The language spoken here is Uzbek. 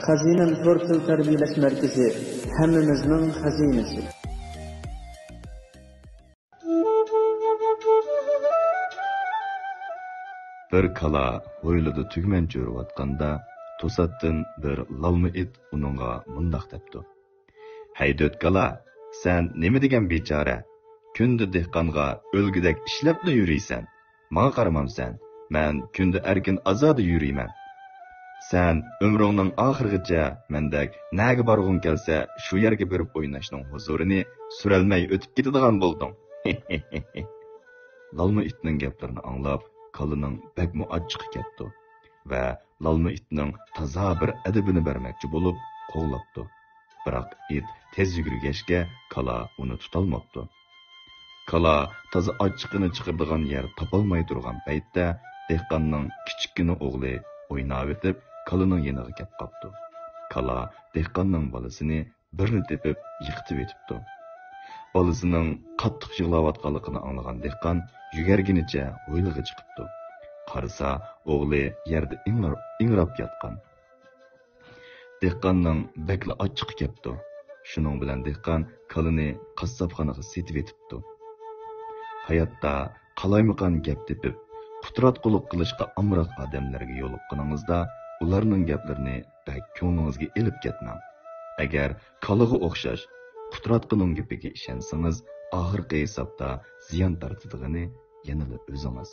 Xazinem Tortil Terbiyeleş Merkezi, hemmimizin hazinesi. Bir kala hoyluda tügmen çörüvatqanda, to'satdan bir lalma it uningga mundaq debdi. Haydot kala, sen nima degan bechora? Kunda dehqonga o'lgudek ishlabla yuriysan. Manga qaramamsan. Men kunda erkin azoda yuriyman. Sen umringning oxirigacha mendek naga borg'ing kelsa, shu yerga berib o'ynashning huzurini suralmay o'tib ketadigan bo'lding. Lalma itning gaplarini anglab, kalining bakmu achchiq ketdi va lalma itning toza bir adabini bermoqchi bo'lib qo'llabdi. Biroq it tez yugurgachga kala uni tutolmabdi. Kala toza achchiqini chiqaradigan yer topolmay turgan paytda dehqonning kichikgina o'g'li o'ynab o'tib kalining yeniga kelib qopdi. Kala dehqonning bolasini birni tepib yiqitib o'tibdi. Balısının qattiq yig'layotganligini anglagan dehqon yugarginicha o'ylig'i chiqibdi. Qarasa, o'g'li yerda ingrab yotgan. Dehqonning bakli ochiq ketdi. Shuning bilan dehqon kalini qassobxonaga setib etibdi. Hayotda qalaymaqan gap tepib, qutratqulik qilishga amroq odamlarga yo'liqqaningizda, ularning gaplarini bak ko'nglingizga elib ketmang. Agar kalaga o'xshash qutratqining gapiga ishonsangiz, oxirgi hisobda ziyon tortadiganini yanada o'zingiz